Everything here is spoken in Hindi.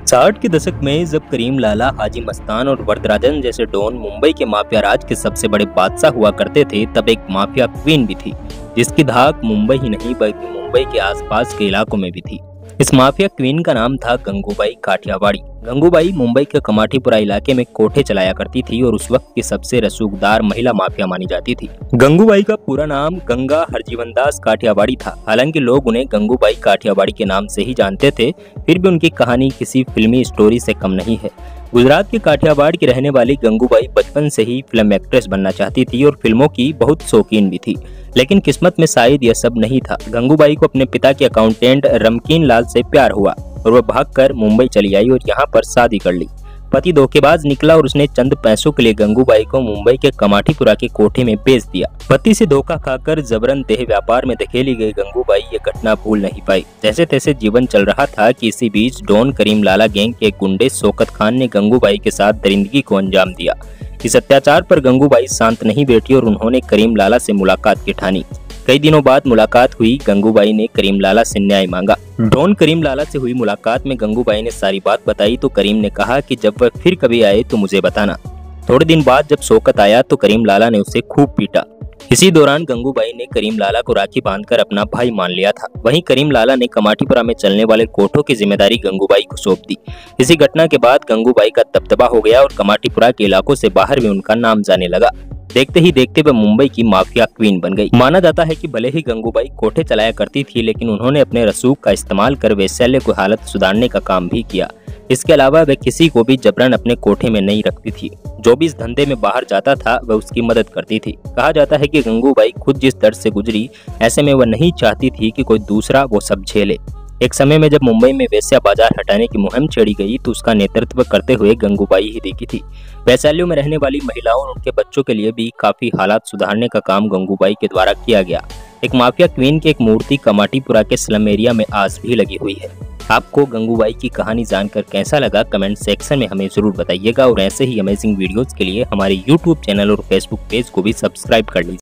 60 के दशक में जब करीम लाला, हाजी मस्तान और वरदराजन जैसे डॉन मुंबई के माफिया राज के सबसे बड़े बादशाह हुआ करते थे, तब एक माफिया क्वीन भी थी जिसकी धाक मुंबई ही नहीं बल्कि मुंबई के आसपास के इलाकों में भी थी। इस माफिया क्वीन का नाम था गंगूबाई काठियावाड़ी। गंगूबाई मुंबई के कमाटीपुरा इलाके में कोठे चलाया करती थी और उस वक्त की सबसे रसूखदार महिला माफिया मानी जाती थी। गंगूबाई का पूरा नाम गंगा हरजीवनदास काठियावाड़ी था। हालांकि लोग उन्हें गंगूबाई काठियावाड़ी के नाम से ही जानते थे, फिर भी उनकी कहानी किसी फिल्मी स्टोरी से कम नहीं है। गुजरात के काठियावाड़ की रहने वाली गंगूबाई बचपन से ही फिल्म एक्ट्रेस बनना चाहती थी और फिल्मों की बहुत शौकीन भी थी, लेकिन किस्मत में शायद यह सब नहीं था। गंगूबाई को अपने पिता के अकाउंटेंट रमकीन लाल से प्यार हुआ और वह भागकर मुंबई चली आई और यहाँ पर शादी कर ली। पति धोखेबाज निकला और उसने चंद पैसों के लिए गंगूबाई को मुंबई के कमाटीपुरा के कोठे में बेच दिया। पति से धोखा खाकर जबरन देह व्यापार में धकेली गई गंगूबाई ये घटना भूल नहीं पाई। जैसे तैसे जीवन चल रहा था कि इसी बीच डॉन करीम लाला गैंग के गुंडे शौकत खान ने गंगूबाई के साथ दरिंदगी को अंजाम दिया। इस अत्याचार पर गंगूबाई शांत नहीं बैठी और उन्होंने करीम लाला से मुलाकात की ठानी। कई दिनों बाद मुलाकात हुई। गंगूबाई ने करीम लाला से न्याय मांगा। डॉन करीम लाला से हुई मुलाकात में गंगूबाई ने सारी बात बताई तो करीम ने कहा कि जब वह फिर कभी आए तो मुझे बताना। थोड़े दिन बाद जब शौकत आया तो करीम लाला ने उसे खूब पीटा। इसी दौरान गंगूबाई ने करीम लाला को राखी बांधकर अपना भाई मान लिया था। वहीं करीम लाला ने कमाटीपुरा में चलने वाले कोठों की जिम्मेदारी गंगूबाई को सौंप दी। इसी घटना के बाद गंगूबाई का दबदबा हो गया और कमाटीपुरा के इलाकों से बाहर भी उनका नाम जाने लगा। देखते ही देखते वह मुंबई की माफिया क्वीन बन गई। माना जाता है कि भले ही गंगूबाई कोठे चलाया करती थी, लेकिन उन्होंने अपने रसूख का इस्तेमाल कर वैश्यालय को हालत सुधारने का काम भी किया। इसके अलावा वह किसी को भी जबरन अपने कोठे में नहीं रखती थी। जो भी इस धंधे में बाहर जाता था वह उसकी मदद करती थी। कहा जाता है कि गंगूबाई खुद जिस दर्द से गुजरी, ऐसे में वह नहीं चाहती थी कि कोई दूसरा वो सब झेले। एक समय में जब मुंबई में वेश्या बाजार हटाने की मुहिम छेड़ी गई तो उसका नेतृत्व करते हुए गंगूबाई ही दिखी थी। वैशालियों में रहने वाली महिलाओं और उनके बच्चों के लिए भी काफी हालात सुधारने का काम गंगूबाई के द्वारा किया गया। एक माफिया क्वीन की एक मूर्ति कमाटीपुरा के स्लम एरिया में आज भी लगी हुई है। आपको गंगूबाई की कहानी जानकर कैसा लगा, कमेंट सेक्शन में हमें जरूर बताइएगा और ऐसे ही अमेजिंग वीडियोस के लिए हमारे यूट्यूब चैनल और फेसबुक पेज को भी सब्सक्राइब कर लीजिए।